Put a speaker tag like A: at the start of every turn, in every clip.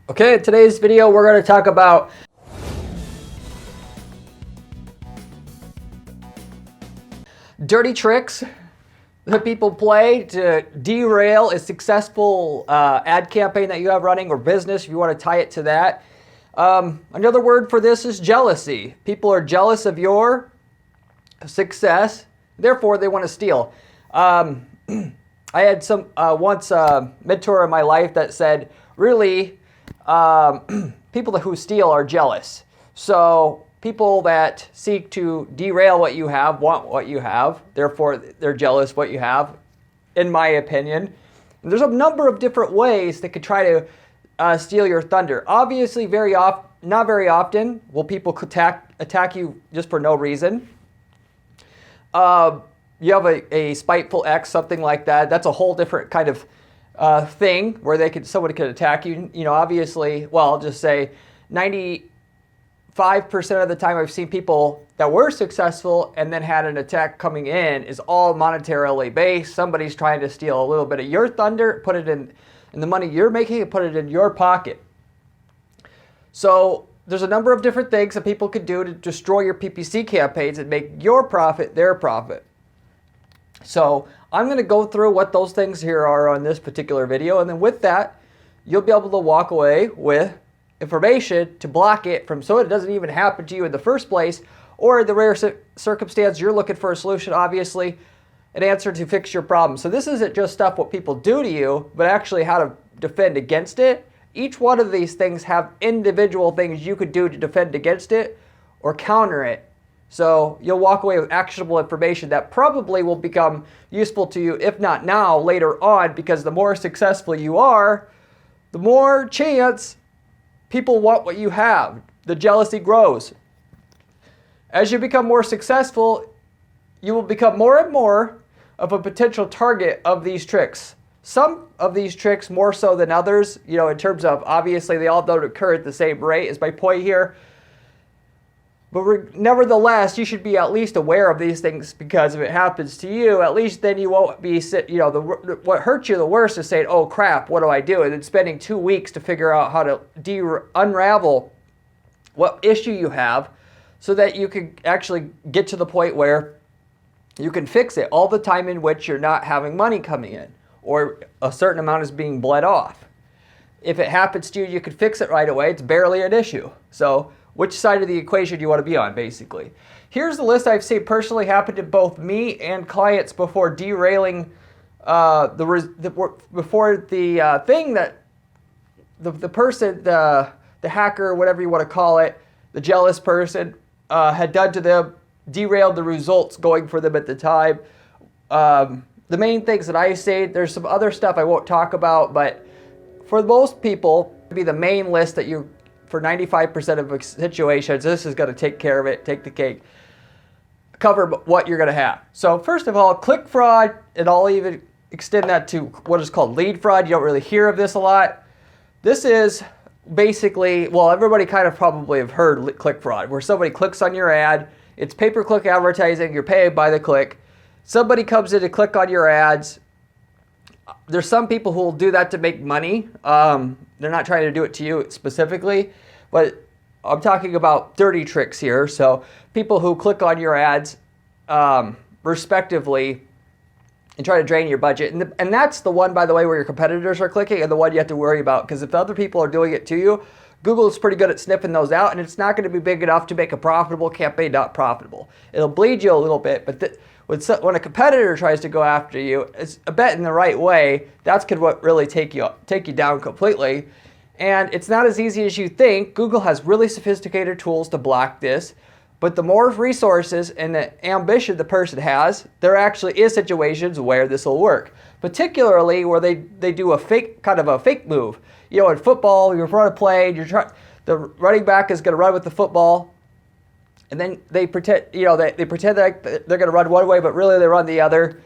A: Okay, in today's video we're going to talk about dirty tricks that people play to derail a successful ad campaign that you have running or business, if you want to tie it to that. Another word for this is jealousy. People are jealous of your success, therefore they want to steal. I had once a mentor in my life that said, really, people who steal are jealous. So people that seek to derail what you have want what you have, therefore they're jealous what you have, in my opinion. And there's a number of different ways that could try to steal your thunder. Obviously, not very often will people attack you just for no reason. You have a spiteful ex, something like that. That's a whole different kind of thing where somebody could attack you. You know, obviously, well, I'll just say 95% of the time I've seen people that were successful and then had an attack coming in is all monetarily based. Somebody's trying to steal a little bit of your thunder, put it in the money you're making, and put it in your pocket. So there's a number of different things that people could do to destroy your PPC campaigns and make your profit their profit. So I'm going to go through what those things here are on this particular video, and then with that, you'll be able to walk away with information to block it so it doesn't even happen to you in the first place, or in the rare circumstance you're looking for a solution, obviously, an answer to fix your problem. So this isn't just stuff what people do to you, but actually how to defend against it. Each one of these things have individual things you could do to defend against it or counter it. So you'll walk away with actionable information that probably will become useful to you, if not now, later on, because the more successful you are, the more chance people want what you have. The jealousy grows. As you become more successful, you will become more and more of a potential target of these tricks. Some of these tricks more so than others, you know, in terms of, obviously they all don't occur at the same rate, is my point here. But nevertheless, you should be at least aware of these things, because if it happens to you, at least then you won't be, you know, what hurts you the worst is saying, oh crap, what do I do? And then spending 2 weeks to figure out how to unravel what issue you have so that you can actually get to the point where you can fix it all the time in which you're not having money coming in or a certain amount is being bled off. If it happens to you, you can fix it right away. It's barely an issue. So which side of the equation do you want to be on, basically? Here's the list I've seen personally happen to both me and clients before derailing before the thing that the person, the hacker, whatever you want to call it, the jealous person had done to them, derailed the results going for them at the time. The main things that I say, there's some other stuff I won't talk about, but for most people, it'd be the main list that you, for 95% of situations, this is going to take care of it, take the cake, cover what you're going to have. So first of all, click fraud, and I'll even extend that to what is called lead fraud. You don't really hear of this a lot. This is basically, well, everybody kind of probably have heard click fraud, where somebody clicks on your ad. It's pay-per-click advertising. You're paid by the click. Somebody comes in to click on your ads. There's some people who will do that to make money. They're not trying to do it to you specifically, but I'm talking about dirty tricks here. So people who click on your ads respectively and try to drain your budget. And that's the one, by the way, where your competitors are clicking, and the one you have to worry about, because if other people are doing it to you, Google is pretty good at sniffing those out, and it's not going to be big enough to make a profitable campaign not profitable. It'll bleed you a little bit, but when a competitor tries to go after you, it's a bet in the right way. That's what really take you down completely. And it's not as easy as you think. Google has really sophisticated tools to block this, but the more resources and the ambition the person has, there actually is situations where this will work. Particularly where they do a fake move. You know, in football, you're run a play, the running back is going to run with the football. And then they pretend, they pretend that they're going to run one way, but really they run the other.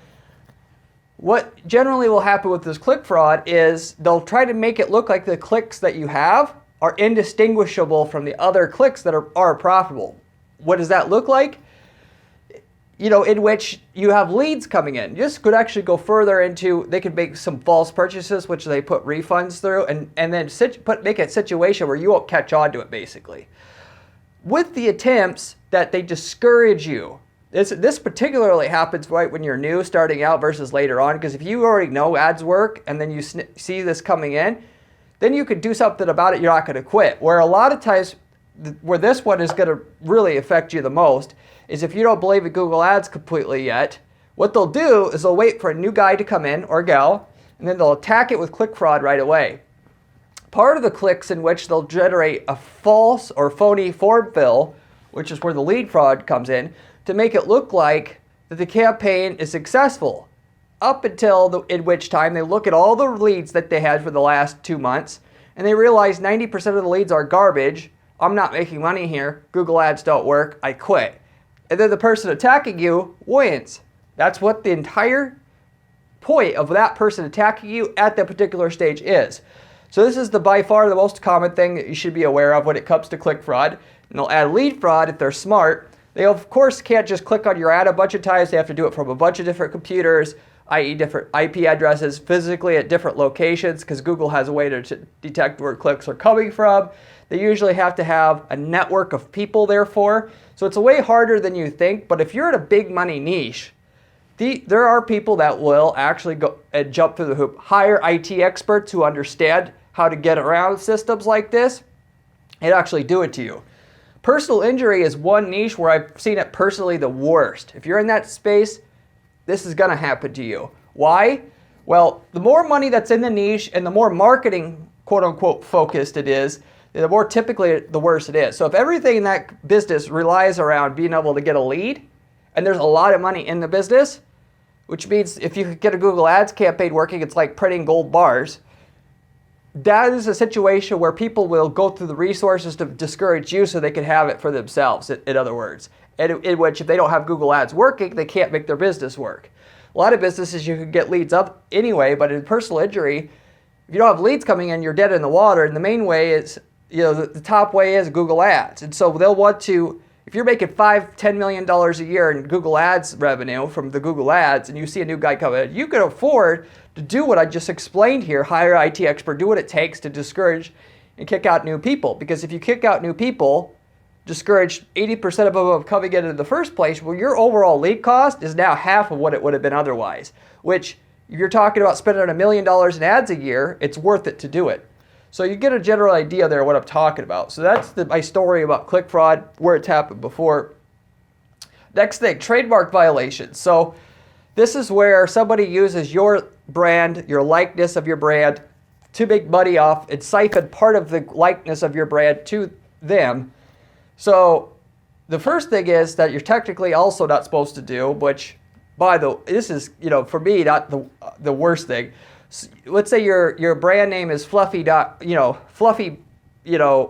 A: What generally will happen with this click fraud is they'll try to make it look like the clicks that you have are indistinguishable from the other clicks that are profitable. What does that look like? in which you have leads coming in. This could actually go further into, they could make some false purchases, which they put refunds through, and then make a situation where you won't catch on to it, basically. With the attempts that they discourage you, this particularly happens right when you're new, starting out versus later on, because if you already know ads work and then you see this coming in, then you could do something about it, you're not going to quit. Where a lot of times, where this one is going to really affect you the most, is if you don't believe in Google Ads completely yet, what they'll do is they'll wait for a new guy to come in, or gal, and then they'll attack it with click fraud right away. Part of the clicks in which they'll generate a false or phony form fill, which is where the lead fraud comes in, to make it look like that the campaign is successful. Up until in which time they look at all the leads that they had for the last 2 months, and they realize 90% of the leads are garbage. I'm not making money here. Google Ads don't work. I quit. And then the person attacking you wins. That's what the entire point of that person attacking you at that particular stage is. So this is by far the most common thing that you should be aware of when it comes to click fraud. And they'll add lead fraud if they're smart. They, of course, can't just click on your ad a bunch of times. They have to do it from a bunch of different computers, i.e. different IP addresses, physically at different locations, because Google has a way to detect where clicks are coming from. They usually have to have a network of people, therefore. So it's way harder than you think. But if you're in a big money niche, there are people that will actually go and jump through the hoop. Hire IT experts who understand how to get around systems like this and actually do it to you. Personal injury is one niche where I've seen it personally the worst. If you're in that space, this is going to happen to you. Why? Well, the more money that's in the niche and the more marketing, quote unquote, focused it is, the more typically the worse it is. So if everything in that business relies around being able to get a lead, and there's a lot of money in the business, which means if you could get a Google Ads campaign working, it's like printing gold bars. That is a situation where people will go through the resources to discourage you so they can have it for themselves, in other words. In which if they don't have Google Ads working, they can't make their business work. A lot of businesses you can get leads up anyway, but in personal injury, if you don't have leads coming in, you're dead in the water. And the main way is, the top way is Google Ads. And so they'll want to, if you're making $5-10 million a year in Google Ads revenue from the Google Ads, and you see a new guy come in, you can afford to do what I just explained here, hire an IT expert, do what it takes to discourage and kick out new people. Because if you kick out new people, discourage 80% of them coming in the first place, well, your overall lead cost is now half of what it would have been otherwise. Which, if you're talking about spending $1 million in ads a year, it's worth it to do it. So you get a general idea there of what I'm talking about. So that's my story about click fraud, where it's happened before. Next thing, trademark violations. So this is where somebody uses your brand, your likeness of your brand, to make money off and siphon part of the likeness of your brand to them. So the first thing is that you're technically also not supposed to do, which, this is, for me, not the worst thing. Let's say your brand name is fluffy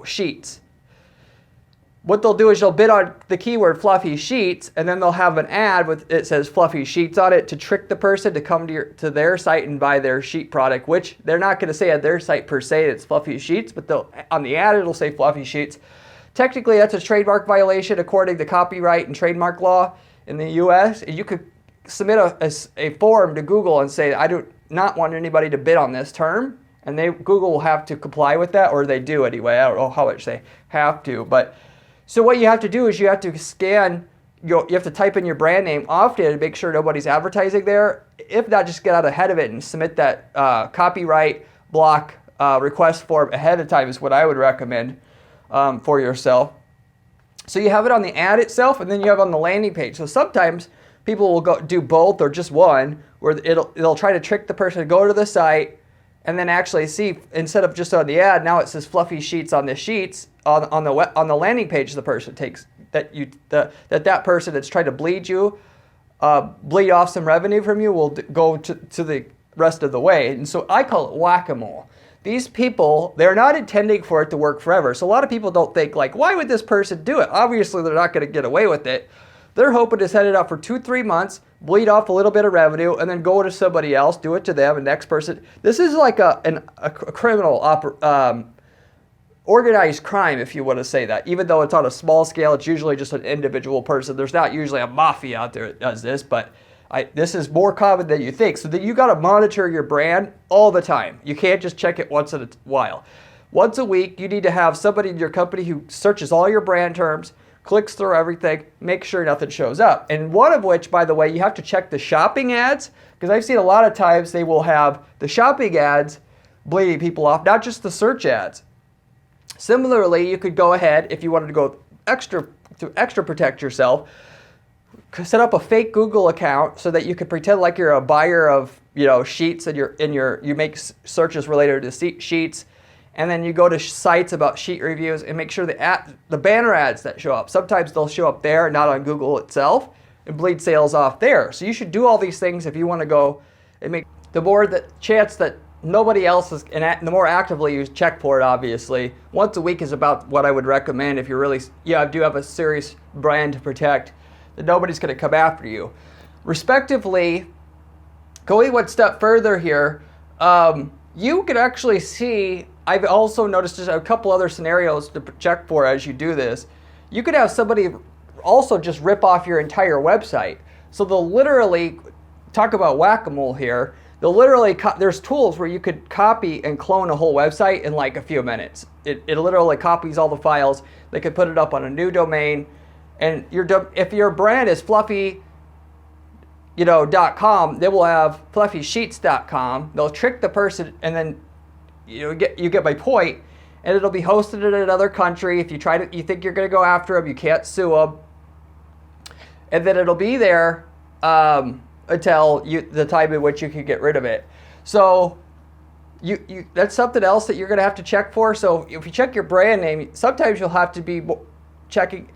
A: sheets. What they'll do is they'll bid on the keyword fluffy sheets, and then they'll have an ad with it says fluffy sheets on it to trick the person to come to their site and buy their sheet product, which they're not going to say at their site per se it's fluffy sheets, but on the ad it'll say fluffy sheets. Technically, that's a trademark violation according to copyright and trademark law in the U.S. And you could submit a form to Google and say, I do not want anybody to bid on this term, and Google will have to comply with that, or they do anyway. I don't know how much they have to, but so what you have to do is you have to scan, you have to type in your brand name often to make sure nobody's advertising there. If not, just get out ahead of it and submit that copyright block request form ahead of time is what I would recommend for yourself. So you have it on the ad itself, and then you have it on the landing page. So sometimes people will go do both or just one, where it'll try to trick the person to go to the site and then actually see, instead of just on the ad, now it says fluffy sheets on the sheets on the landing page. The person takes that person that's trying to bleed off some revenue from you will go to the rest of the way. And so I call it whack-a-mole. These people, they're not intending for it to work forever. So a lot of people don't think, like, why would this person do it? Obviously, they're not going to get away with it. They're hoping to set it up for 2-3 months, bleed off a little bit of revenue, and then go to somebody else, do it to them, and next person. This is like a criminal organized crime, if you want to say that. Even though it's on a small scale, it's usually just an individual person. There's not usually a mafia out there that does this, but this is more common than you think. So that you got to monitor your brand all the time. You can't just check it once in a while. Once a week, you need to have somebody in your company who searches all your brand terms, clicks through everything, make sure nothing shows up. And one of which, by the way, you have to check the shopping ads, because I've seen a lot of times they will have the shopping ads bleeding people off, not just the search ads. Similarly, you could go ahead, if you wanted to go extra protect yourself, set up a fake Google account so that you could pretend like you're a buyer of sheets and you make searches related to sheets, and then you go to sites about sheet reviews and make sure the banner ads that show up, sometimes they'll show up there, not on Google itself, and bleed sales off there. So you should do all these things if you want to go and make the more the chance that nobody else is, and the more actively you check for it, obviously. Once a week is about what I would recommend if you're really, do have a serious brand to protect, that nobody's going to come after you. Respectively, going one step further here, you can actually see, I've also noticed just a couple other scenarios to check for as you do this. You could have somebody also just rip off your entire website. So they'll literally, talk about whack-a-mole here, they'll literally, there's tools where you could copy and clone a whole website in like a few minutes. It literally copies all the files. They could put it up on a new domain. And if your brand is fluffy, .com, they will have fluffysheets.com. They'll trick the person, and then you get my point. And it'll be hosted in another country. If you think you're going to go after them, you can't sue them. And then it'll be there until the time in which you can get rid of it. So that's something else that you're going to have to check for. So if you check your brand name, sometimes you'll have to be checking,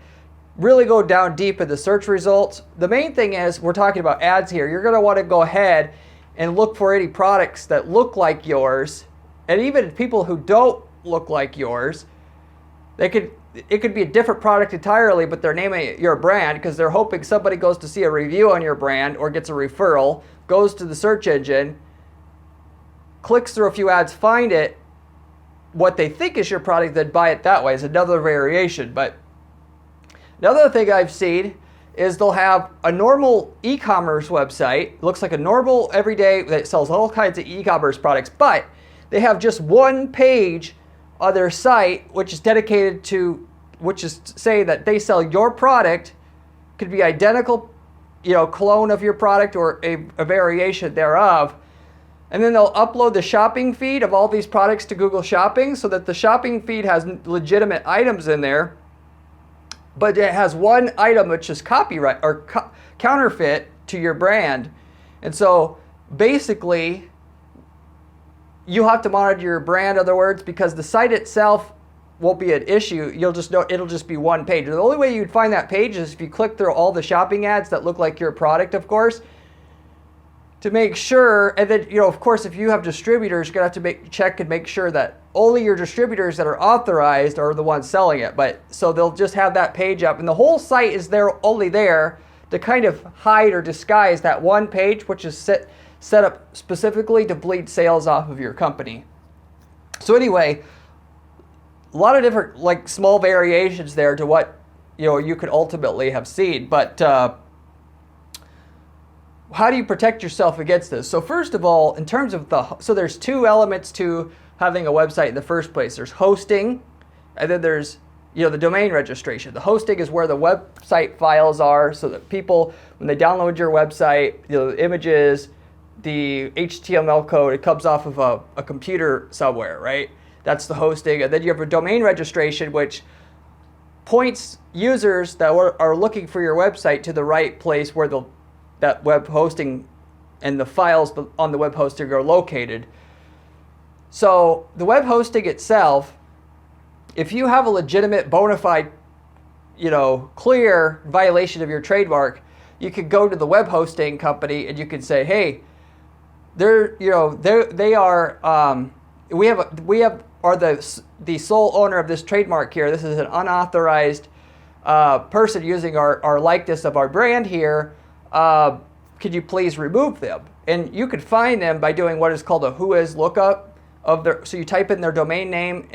A: really go down deep in the search results. The main thing is, we're talking about ads here. You're going to want to go ahead and look for any products that look like yours, and even people who don't look like yours. It could be a different product entirely, but they're naming your brand because they're hoping somebody goes to see a review on your brand or gets a referral, goes to the search engine, clicks through a few ads, find it, what they think is your product, then buy it that way. It's another variation. But another thing I've seen is they'll have a normal e-commerce website, looks like a normal everyday that sells all kinds of e-commerce products, but they have just one page on their site which is dedicated to, which is say that they sell your product, could be identical, clone of your product or a variation thereof. And then they'll upload the shopping feed of all these products to Google Shopping so that the shopping feed has legitimate items in there, but it has one item which is copyright or counterfeit to your brand. And so basically, you have to monitor your brand, in other words, because the site itself won't be an issue. You'll just know it'll just be one page. The only way you'd find that page is if you click through all the shopping ads that look like your product, of course, to make sure. And then, of course, if you have distributors, you're gonna have to check and make sure that only your distributors that are authorized are the ones selling it. But so they'll just have that page up, and the whole site is only there to kind of hide or disguise that one page, which is set up specifically to bleed sales off of your company. So anyway, a lot of different like small variations there to what you could ultimately have seen. But how do you protect yourself against this? So first of all, in terms of so there's two elements to having a website in the first place. There's hosting, and then there's the domain registration. The hosting is where the website files are, so that people, when they download your website, the images, the HTML code, it comes off of a computer somewhere, right? That's the hosting. And then you have a domain registration, which points users that are looking for your website to the right place where that web hosting and the files on the web hosting are located. So the web hosting itself, if you have a legitimate, bona fide, clear violation of your trademark, you could go to the web hosting company and you could say, hey, we are the sole owner of this trademark here. This is an unauthorized person using our likeness of our brand here. Could you please remove them? And you could find them by doing what is called a who is lookup of their, so you type in their domain name,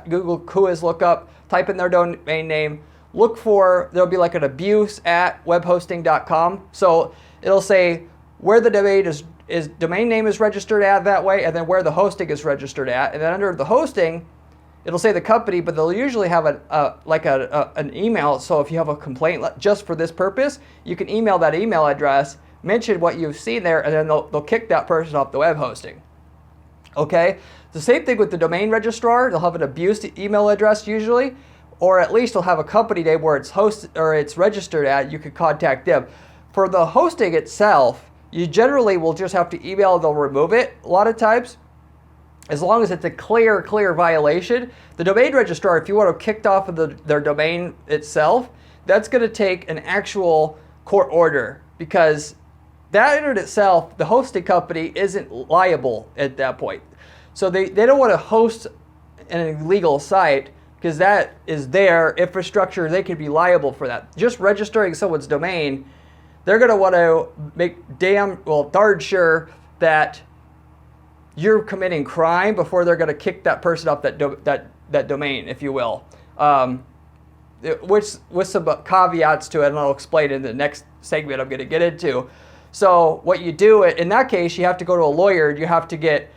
A: Google whois lookup, type in their domain name, look for, there'll be like an abuse@webhosting.com. So it'll say where the domain name is registered at that way, and then where the hosting is registered at. And then under the hosting, it'll say the company, but they'll usually have an email. So if you have a complaint just for this purpose, you can email that email address, mention what you've seen there, and then they'll kick that person off the web hosting. Okay? The same thing with the domain registrar. They'll have an abuse email address usually, or at least they'll have a company name where it's hosted or it's registered at. You can contact them. For the hosting itself, you generally will just have to email. They'll remove it a lot of times, as long as it's a clear violation. The domain registrar, if you want to kicked off of their domain itself, that's going to take an actual court order, because that in it itself, the hosting company isn't liable at that point. So they don't want to host an illegal site, because that is their infrastructure. They could be liable for that. Just registering someone's domain, they're going to want to make darn sure that you're committing crime before they're going to kick that person off that domain, if you will. With some caveats to it, and I'll explain in the next segment I'm going to get into. So what you do, in that case, you have to go to a lawyer. You have to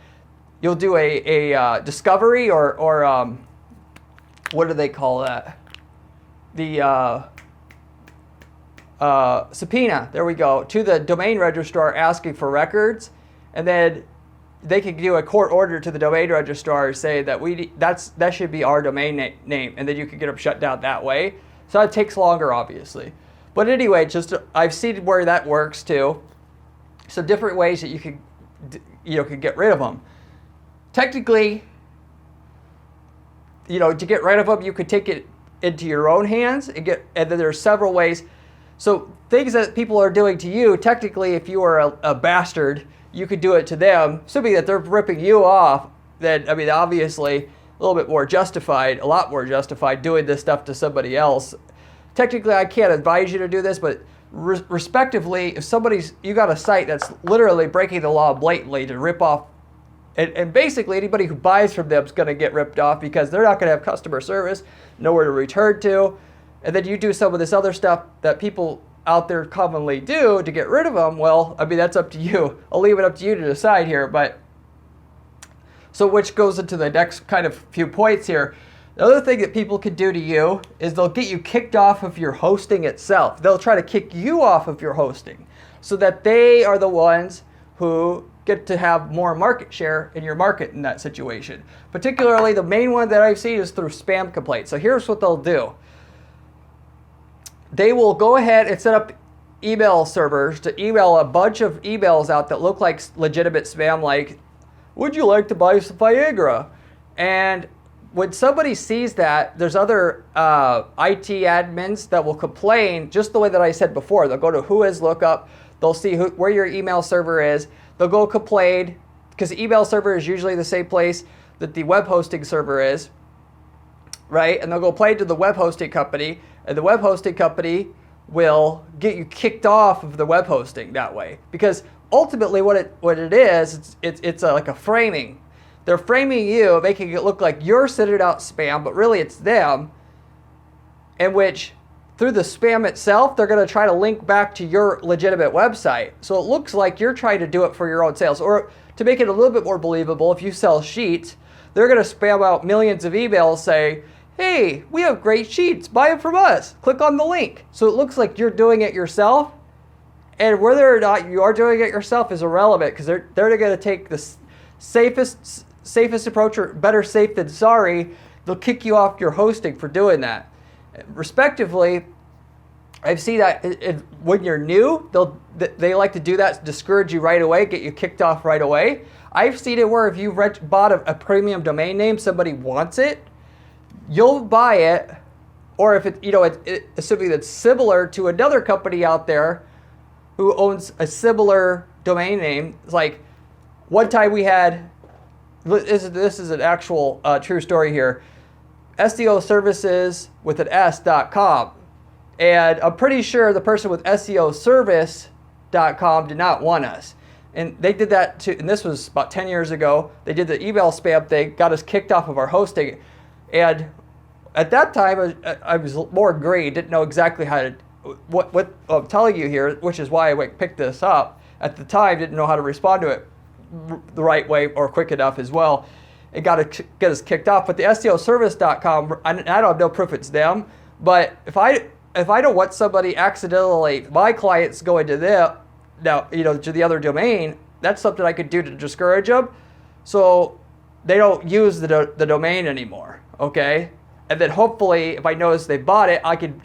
A: you'll do a discovery or what do they call that? The subpoena, there we go, to the domain registrar asking for records, and then they can do a court order to the domain registrar, say that that should be our domain name, and then you can get them shut down that way. So it takes longer, obviously. But anyway, I've seen where that works too. So different ways that you can get rid of them. Technically, to get rid of them, you could take it into your own hands and then there's several ways. So things that people are doing to you, technically, if you are a bastard, you could do it to them. Assuming that they're ripping you off, then, obviously, a lot more justified doing this stuff to somebody else. Technically, I can't advise you to do this, but respectively, if you got a site that's literally breaking the law blatantly to rip off, and basically anybody who buys from them is going to get ripped off, because they're not going to have customer service, nowhere to return to. And then you do some of this other stuff that people out there commonly do to get rid of them. Well, that's up to you. I'll leave it up to you to decide here. But so which goes into the next kind of few points here. The other thing that people can do to you is they'll get you kicked off of your hosting itself. They'll try to kick you off of your hosting so that they are the ones who get to have more market share in your market in that situation. Particularly, the main one that I've seen is through spam complaints. So here's what they'll do. They will go ahead and set up email servers to email a bunch of emails out that look like legitimate spam, like, would you like to buy some Viagra? And when somebody sees that, there's other IT admins that will complain, just the way that I said before. They'll go to whois lookup, they'll see where your email server is, they'll go complain, because the email server is usually the same place that the web hosting server is, right? And they'll go complain to the web hosting company, and the web hosting company will get you kicked off of the web hosting that way. Because ultimately what it is, it's like a framing. They're framing you, making it look like you're sending out spam, but really it's them, in which through the spam itself, they're going to try to link back to your legitimate website. So it looks like you're trying to do it for your own sales. Or to make it a little bit more believable, if you sell sheets, they're going to spam out millions of emails saying, hey, we have great sheets, buy them from us, click on the link. So it looks like you're doing it yourself, and whether or not you are doing it yourself is irrelevant, because they're going to take the safest approach, or better safe than sorry. They'll kick you off your hosting for doing that. Respectively, I've seen that when you're new, they like to do that, discourage you right away, get you kicked off right away. I've seen it where if you bought a premium domain name, somebody wants it, you'll buy it, or if assuming that's similar to another company out there who owns a similar domain name. It's like one time we had, this is an actual true story here, SEO services with an S.com. And I'm pretty sure the person with SEO service.com did not want us. And they did that too, and this was about 10 years ago. They did the email spam thing, got us kicked off of our hosting. And at that time, I was more green, didn't know exactly how to, what I'm telling you here, which is why I picked this up. At the time, didn't know how to respond to it the right way or quick enough as well. It got to get us kicked off. But the SEOservice.com, I don't have no proof it's them, but if I don't want somebody accidentally, my clients going to them, now, to the other domain, that's something I could do to discourage them, so they don't use the domain anymore, okay? And then hopefully, if I notice they bought it, I could,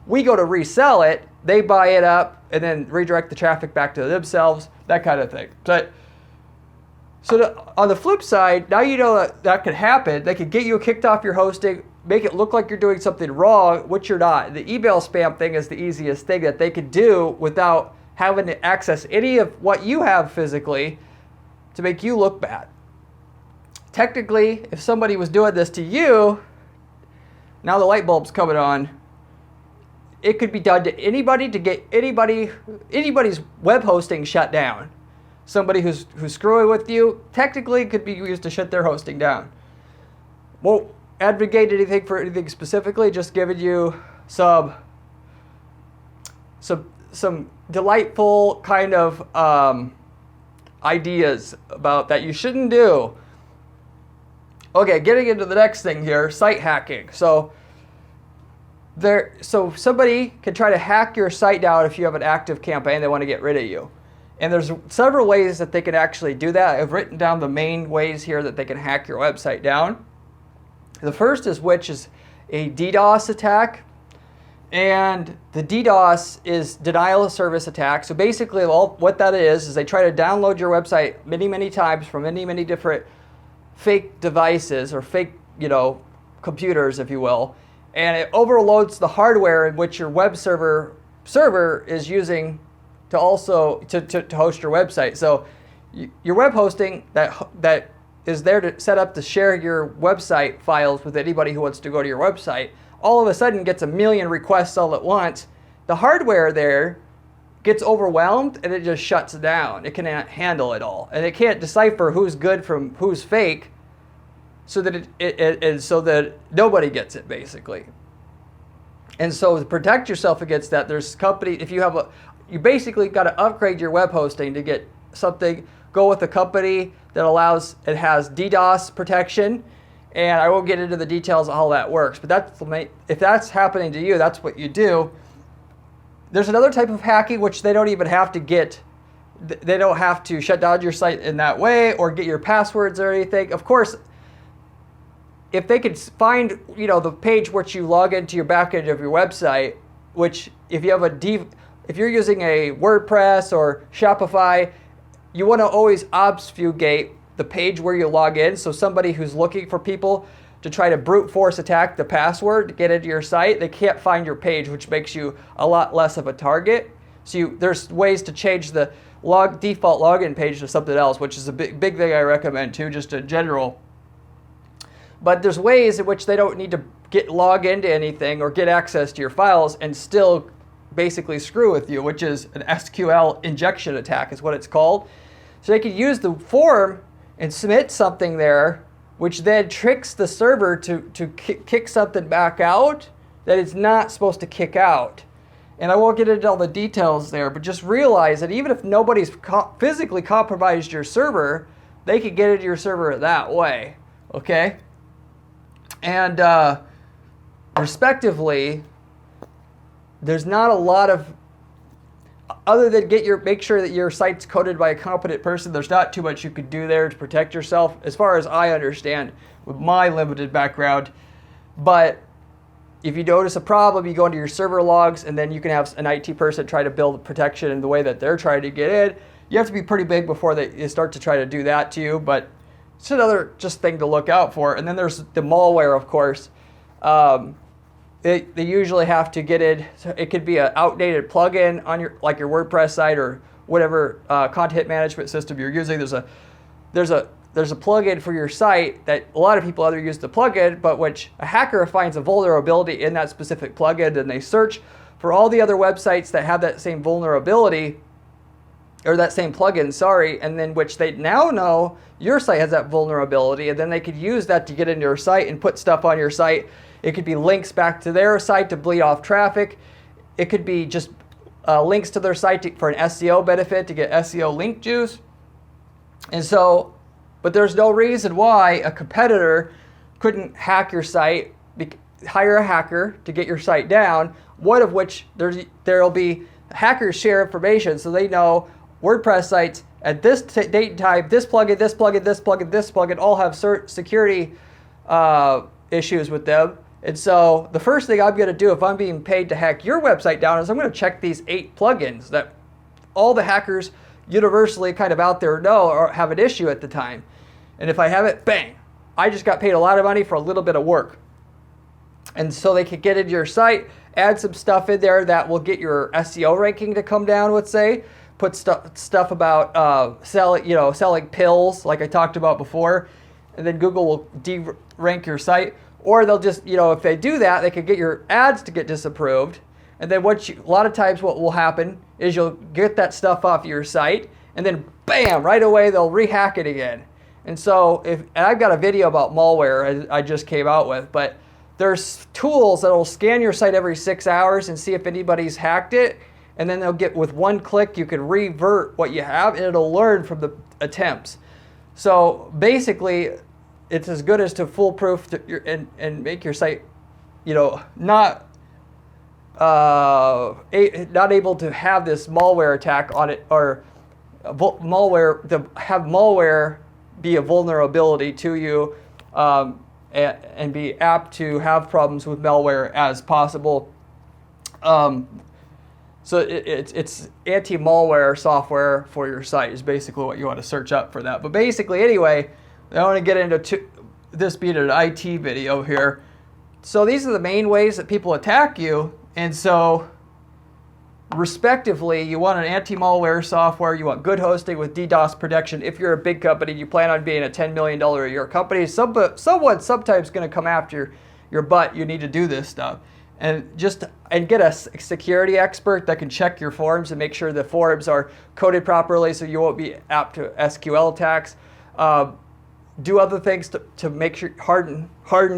A: we go to resell it, they buy it up, and then redirect the traffic back to themselves, that kind of thing. So on the flip side, now you know that could happen. They could get you kicked off your hosting, make it look like you're doing something wrong, which you're not. The email spam thing is the easiest thing that they could do without having to access any of what you have physically to make you look bad. Technically, if somebody was doing this to you, now the light bulb's coming on, it could be done to anybody to get anybody's web hosting shut down. Somebody who's screwing with you, technically could be used to shut their hosting down. Won't advocate anything for anything specifically, just giving you some delightful kind of ideas about that you shouldn't do. Okay, getting into the next thing here, site hacking. So somebody can try to hack your site down if you have an active campaign they want to get rid of you. And there's several ways that they can actually do that. I've written down the main ways here that they can hack your website down. The first is a DDoS attack. And the DDoS is denial of service attack. So basically what that is they try to download your website many, many times from many, many different fake devices or fake, computers, if you will. And it overloads the hardware in which your web server is using to also to host your website. So your web hosting that is there to set up to share your website files with anybody who wants to go to your website, all of a sudden gets a million requests all at once. The hardware there gets overwhelmed and it just shuts down. It cannot handle it all, and it can't decipher who's good from who's fake, so that so that nobody gets it basically. And so to protect yourself against that, there's company. If you have you basically got to upgrade your web hosting to get something. Go with a company that has DDoS protection. And I won't get into the details of how that works, but if that's happening to you, that's what you do. There's another type of hacking which they don't even have to they don't have to shut down your site in that way or get your passwords or anything. Of course, if they could find, the page which you log into your backend of your website, which if you have if you're using a WordPress or Shopify, you want to always obfuscate the page where you log in, so somebody who's looking for people to try to brute force attack the password to get into your site, they can't find your page, which makes you a lot less of a target. So there's ways to change the default login page to something else, which is a big thing I recommend too, just in general. But there's ways in which they don't need to log into anything or get access to your files and still basically screw with you, which is an SQL injection attack is what it's called. So they could use the form and submit something there, which then tricks the server to kick something back out that it's not supposed to kick out. And I won't get into all the details there, but just realize that even if nobody's physically compromised your server, they could get into your server that way, okay? And respectively, there's not a lot of, other than make sure that your site's coded by a competent person, there's not too much you could do there to protect yourself, as far as I understand with my limited background. But if you notice a problem, you go into your server logs, and then you can have an IT person try to build protection in the way that they're trying to get in. You have to be pretty big before they start to try to do that to you, but it's another thing to look out for. And then there's the malware, of course. They usually have to get it. So it could be an outdated plugin on your WordPress site or whatever content management system you're using. There's a plugin for your site that a lot of people either use the plugin, but which a hacker finds a vulnerability in that specific plugin, and they search for all the other websites that have that same vulnerability, or that same plugin, sorry, and then which they now know your site has that vulnerability, and then they could use that to get into your site and put stuff on your site. It could be links back to their site to bleed off traffic. It could be just links to their site for an SEO benefit, to get SEO link juice. And so, but there's no reason why a competitor couldn't hack your site, hire a hacker to get your site down, one of which there'll be hackers share information so they know WordPress sites at this date and time, this plugin, this plugin, this plugin, this plugin all have security issues with them. And so the first thing I'm going to do if I'm being paid to hack your website down is I'm going to check these 8 plugins that all the hackers universally kind of out there know or have an issue at the time. And if I have it, bang, I just got paid a lot of money for a little bit of work. And so they could get into your site, add some stuff in there that will get your SEO ranking to come down, let's say. Put stuff about selling pills, like I talked about before, and then Google will de-rank your site. Or they'll just, if they do that, they could get your ads to get disapproved. And then a lot of times what will happen is you'll get that stuff off your site, and then bam, right away they'll rehack it again. And so, and I've got a video about malware I just came out with, but there's tools that will scan your site every 6 hours and see if anybody's hacked it. And then they'll get, with one click, you can revert what you have, and it'll learn from the attempts. So basically, it's as good as to foolproof and make your site, not able to have this malware attack on it, or have malware be a vulnerability to you, and be apt to have problems with malware as possible. So it's anti-malware software for your site is basically what you want to search up for that. But basically, anyway, I want to get into this being an IT video here. So these are the main ways that people attack you. And so, respectively, you want an anti-malware software, you want good hosting with DDoS protection. If you're a big company, you plan on being a $10 million a year company, someone's sometimes going to come after your butt. You need to do this stuff. And get a security expert that can check your forms and make sure the forms are coded properly so you won't be apt to SQL attacks. Do other things to make sure harden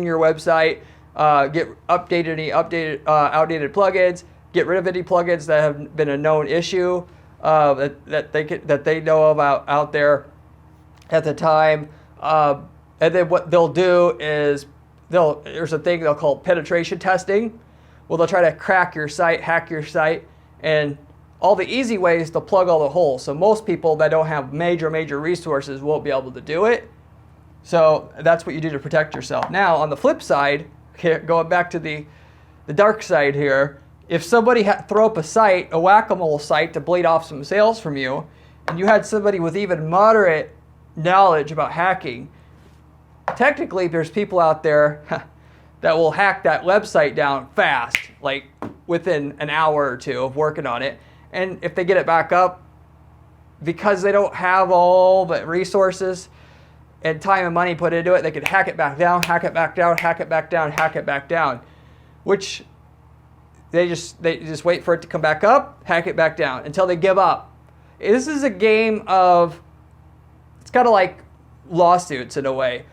A: your website. Get outdated plugins. Get rid of any plugins that have been a known issue that they know about out there at the time. And then what they'll do is there's a thing they'll call penetration testing. Well, they'll try to crack your site, hack your site, and all the easy ways to plug all the holes. So most people that don't have major resources won't be able to do it. So that's what you do to protect yourself. Now, on the flip side, going back to the dark side here, if somebody throw up a whack-a-mole site to bleed off some sales from you, and you had somebody with even moderate knowledge about hacking, technically there's people out there that will hack that website down fast, like within an hour or two of working on it. And if they get it back up, because they don't have all the resources and time and money put into it, they could hack it back down, hack it back down, hack it back down, hack it back down, which they just wait for it to come back up, hack it back down until they give up. This is a game of, it's kind of like lawsuits in a way.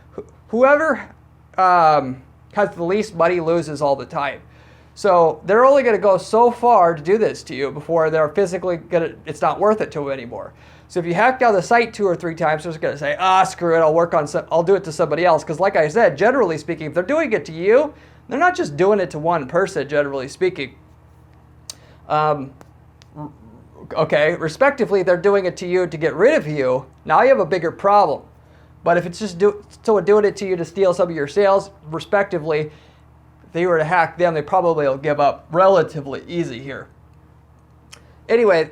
A: Whoever has the least money loses all the time. So they're only going to go so far to do this to you before they're physically it's not worth it to them anymore. So if you hack down the site 2 or 3 times, they're just going to say, screw it, I'll do it to somebody else. Because like I said, generally speaking, if they're doing it to you, they're not just doing it to one person, generally speaking. Okay, respectively, they're doing it to you to get rid of you. Now you have a bigger problem. But if it's just doing it to you to steal some of your sales, respectively, if they were to hack them, they probably will give up relatively easy here. Anyway,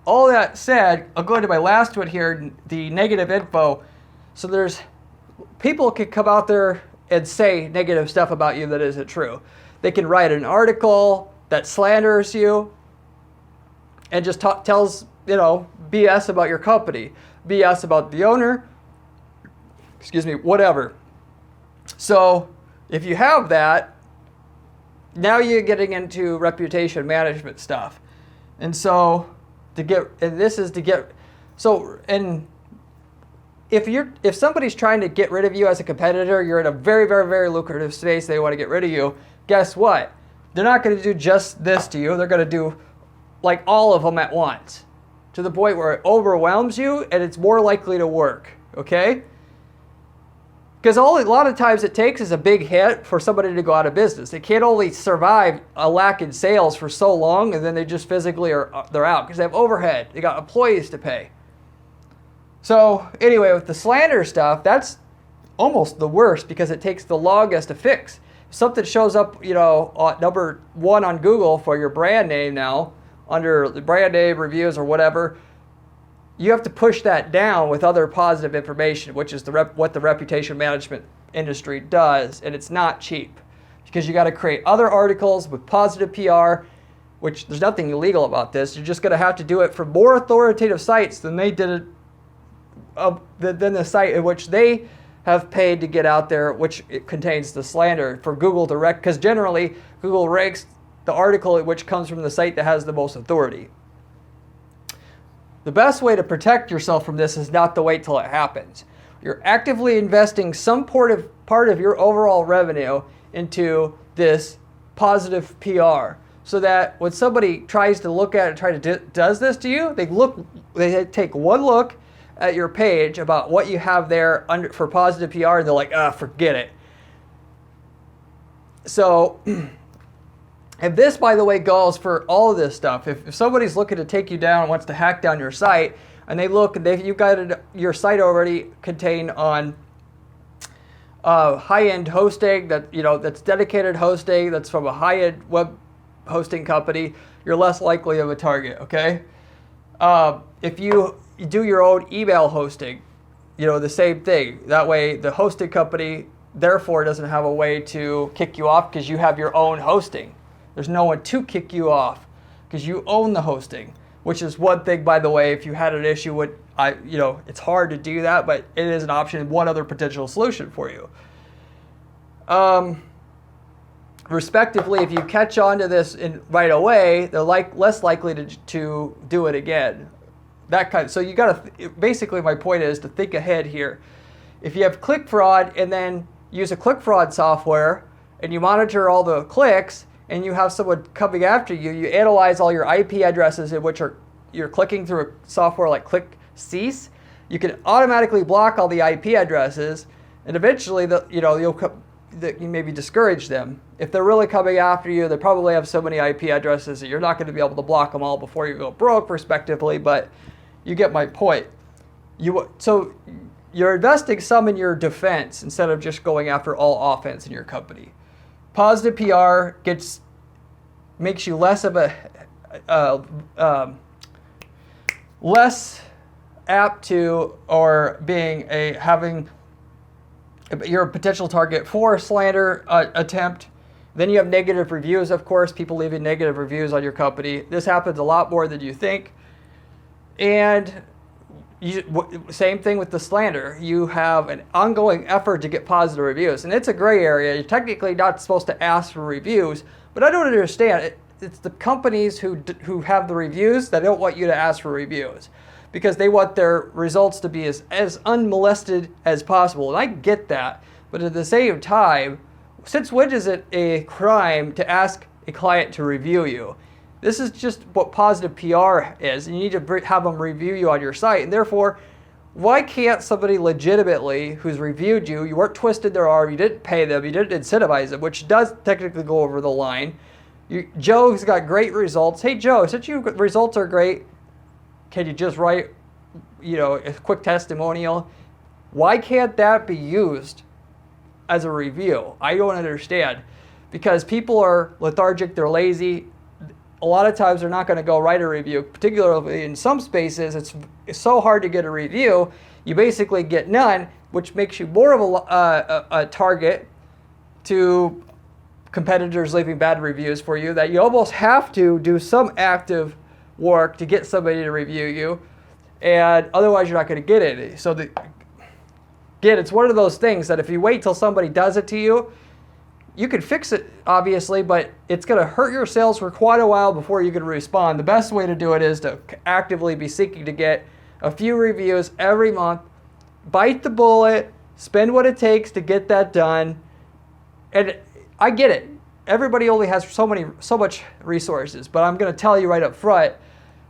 A: all that said, I'll go into my last one here, the negative info. So there's people can come out there and say negative stuff about you that isn't true. They can write an article that slanders you and just tells, BS about your company, BS about the owner, whatever. So if you have that, now you're getting into reputation management stuff. And so if somebody's trying to get rid of you as a competitor, you're in a very, very, very lucrative space, they want to get rid of you, guess what? They're not going to do just this to you. They're going to do like all of them at once, to the point where it overwhelms you and it's more likely to work, okay? Because a lot of times it takes is a big hit for somebody to go out of business. They can't only survive a lack in sales for so long and then they just physically they're out because they have overhead. They got employees to pay. So anyway, with the slander stuff, that's almost the worst because it takes the longest to fix. If something shows up, number 1 on Google for your brand name now, under the brand name reviews or whatever, you have to push that down with other positive information, which is what the reputation management industry does, and it's not cheap because you got to create other articles with positive PR, which there's nothing illegal about this. You're just going to have to do it for more authoritative sites than they did it, than the site in which they have paid to get out there, which it contains the slander for Google Direct, because generally Google ranks the article which comes from the site that has the most authority. The best way to protect yourself from this is not to wait till it happens. You're actively investing some part of your overall revenue into this positive PR, so that when somebody tries to look at it, does this to you, they take one look at your page about what you have there for positive PR, and they're like, forget it. So, and this, by the way, goes for all of this stuff. If somebody's looking to take you down and wants to hack down your site, and they look, you've got your site already contained on high-end hosting, that's dedicated hosting, that's from a high-end web hosting company, you're less likely of a target, okay? If you do your own email hosting, the same thing. That way the hosting company therefore doesn't have a way to kick you off because you have your own hosting. There's no one to kick you off because you own the hosting, which is one thing, by the way, if you had an issue with, it's hard to do that, but it is an option, one other potential solution for you. Respectively, if you catch on to this right away, they're less likely to do it again. So you got to, basically my point is to think ahead here. If you have click fraud and then use a click fraud software and you monitor all the clicks and you have someone coming after you, you analyze all your IP addresses in which you're clicking through a software like ClickCease, you can automatically block all the IP addresses, and eventually you maybe discourage them. If they're really coming after you, they probably have so many IP addresses that you're not going to be able to block them all before you go broke, respectively, but you get my point. So you're investing some in your defense instead of just going after all offense in your company. Positive PR makes you less of less apt to, or you're a potential target for a slander attempt. Then you have negative reviews, of course, people leaving negative reviews on your company. This happens a lot more than you think. And same thing with the slander. You have an ongoing effort to get positive reviews. And it's a gray area. You're technically not supposed to ask for reviews. But I don't understand. It's the companies who have the reviews that don't want you to ask for reviews, because they want their results to be as unmolested as possible. And I get that. But at the same time, since when is it a crime to ask a client to review you? This is just what positive PR is. You need to have them review you on your site. And therefore, why can't somebody legitimately who's reviewed you weren't twisted their arm, you didn't pay them, you didn't incentivize them, which does technically go over the line. Joe's got great results. Hey, Joe, since your results are great, can you just write, a quick testimonial? Why can't that be used as a review? I don't understand. Because people are lethargic, they're lazy. A lot of times they're not going to go write a review, particularly in some spaces. It's so hard to get a review. You basically get none, which makes you more of a target to competitors leaving bad reviews for you, that you almost have to do some active work to get somebody to review you, and otherwise you're not going to get any. So again, it's one of those things that if you wait till somebody does it to you, you can fix it, obviously, but it's going to hurt your sales for quite a while before you can respond. The best way to do it is to actively be seeking to get a few reviews every month, bite the bullet, spend what it takes to get that done. And I get it. Everybody only has so much resources, but I'm going to tell you right up front,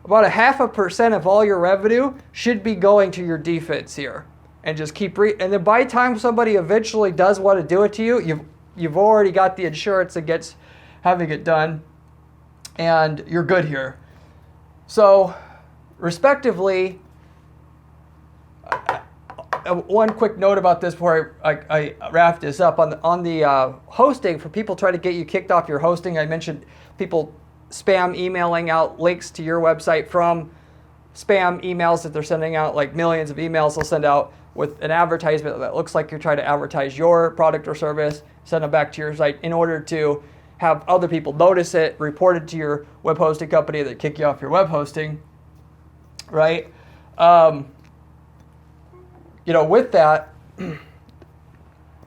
A: about 0.5% of all your revenue should be going to your defense here. And just keep and then by the time somebody eventually does want to do it to you, you've already got the insurance against having it done, and you're good here. So, respectively, one quick note about this before I wrap this up. On the hosting, for people trying to get you kicked off your hosting, I mentioned people spam emailing out links to your website from spam emails that they're sending out, like millions of emails they'll send out with an advertisement that looks like you're trying to advertise your product or service, send them back to your site in order to have other people notice it, report it to your web hosting company that kick you off your web hosting, right? With that,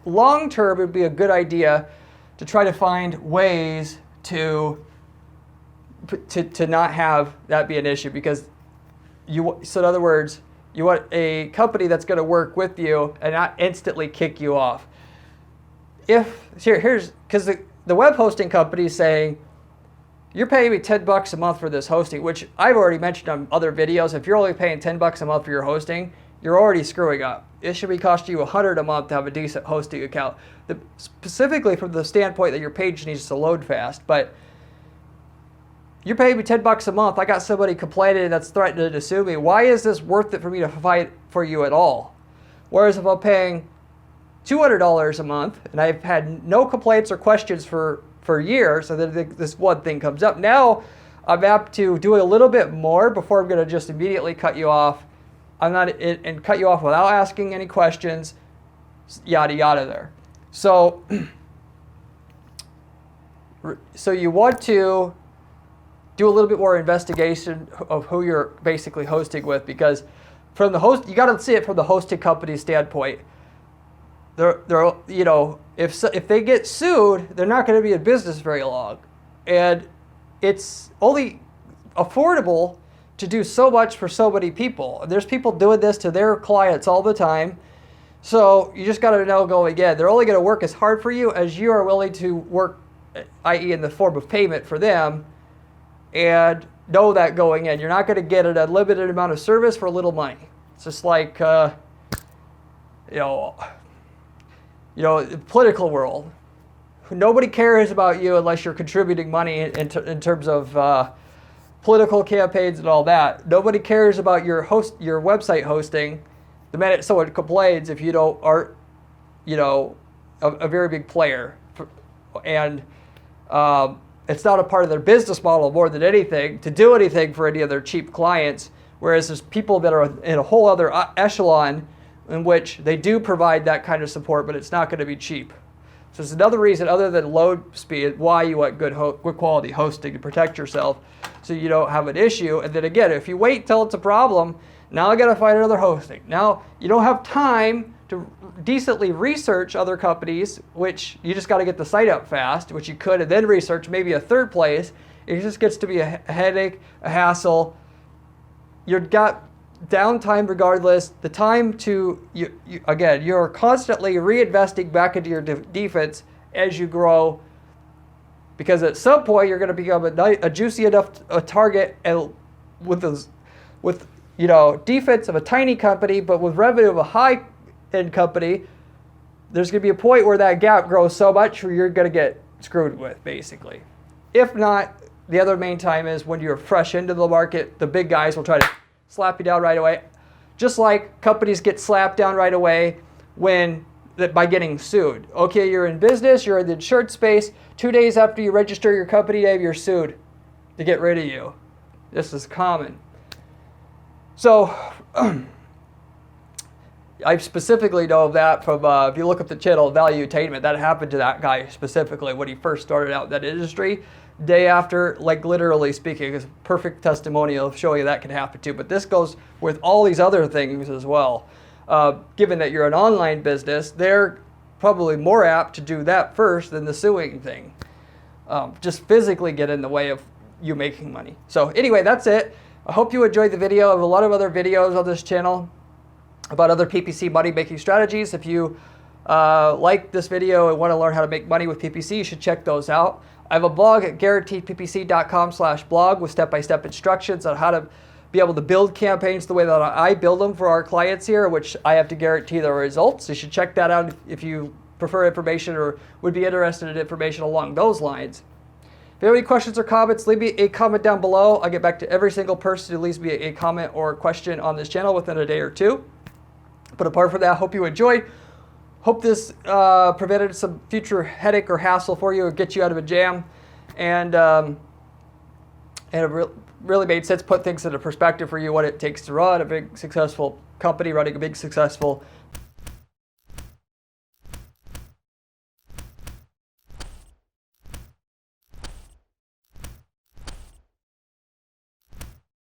A: long term, it would be a good idea to try to find ways to not have that be an issue, because so in other words, you want a company that's going to work with you and not instantly kick you off. Here's because the web hosting company is saying, you're paying me $10 a month for this hosting, which I've already mentioned on other videos. If you're only paying $10 a month for your hosting, you're already screwing up. It should be costing you $100 a month to have a decent hosting account, specifically from the standpoint that your page needs to load fast. But you're paying me $10 a month. I got somebody complaining that's threatening to sue me. Why is this worth it for me to fight for you at all? Whereas if I'm paying $200 a month and I've had no complaints or questions for years, and then this one thing comes up, now I'm apt to do a little bit more before I'm going to just immediately cut you off. And cut you off without asking any questions, yada yada there. So you want to do a little bit more investigation of who you're basically hosting with, because from the host, you got to see it from the hosting company's standpoint. If they get sued, they're not going to be in business very long, and it's only affordable to do so much for so many people. There's people doing this to their clients all the time. So you just got to know going in, they're only going to work as hard for you as you are willing to work, i.e. in the form of payment for them, and know that going in. You're not going to get an unlimited amount of service for little money. It's just like, the political world. Nobody cares about you unless you're contributing money in terms of political campaigns and all that. Nobody cares about your website hosting the minute someone complains if you aren't a very big player, and it's not a part of their business model more than anything to do anything for any of their cheap clients. Whereas there's people that are in a whole other echelon in which they do provide that kind of support, but it's not going to be cheap. So it's another reason other than load speed why you want good quality hosting to protect yourself so you don't have an issue. And then again, if you wait till it's a problem, now I got to find another hosting. Now you don't have time to decently research other companies, which you just got to get the site up fast, which you could, and then research maybe a third place. It just gets to be a headache, a hassle. You've got downtime regardless. The time you're constantly reinvesting back into your defense as you grow, because at some point you're going to become a juicy enough target, and with defense of a tiny company, but with revenue of a high-end company, there's going to be a point where that gap grows so much where you're going to get screwed with, basically. If not, the other main time is when you're fresh into the market. The big guys will try to slap you down right away, just like companies get slapped down right away by getting sued. Okay, you're in business, you're in the insurance space. 2 days after you register your company name, you're sued to get rid of you. This is common. So I specifically know of that from, if you look up the channel Value Attainment, that happened to that guy specifically when he first started out in that industry. Day after, like literally speaking, is a perfect testimonial of showing you that can happen too. But this goes with all these other things as well. Given that you're an online business, they're probably more apt to do that first than the suing thing. Just physically get in the way of you making money. So anyway, that's it. I hope you enjoyed the video. I have a lot of other videos on this channel about other PPC money making strategies. If you like this video and want to learn how to make money with PPC, you should check those out. I have a blog at guaranteedppc.com/blog with step-by-step instructions on how to be able to build campaigns the way that I build them for our clients here, which I have to guarantee the results. You should check that out if you prefer information or would be interested in information along those lines. If you have any questions or comments, leave me a comment down below. I'll get back to every single person who leaves me a comment or a question on this channel within a day or two. But apart from that, I hope you enjoyed. Hope this prevented some future headache or hassle for you or get you out of a jam. And it really made sense, put things into perspective for you, what it takes to run a big successful company, running a big successful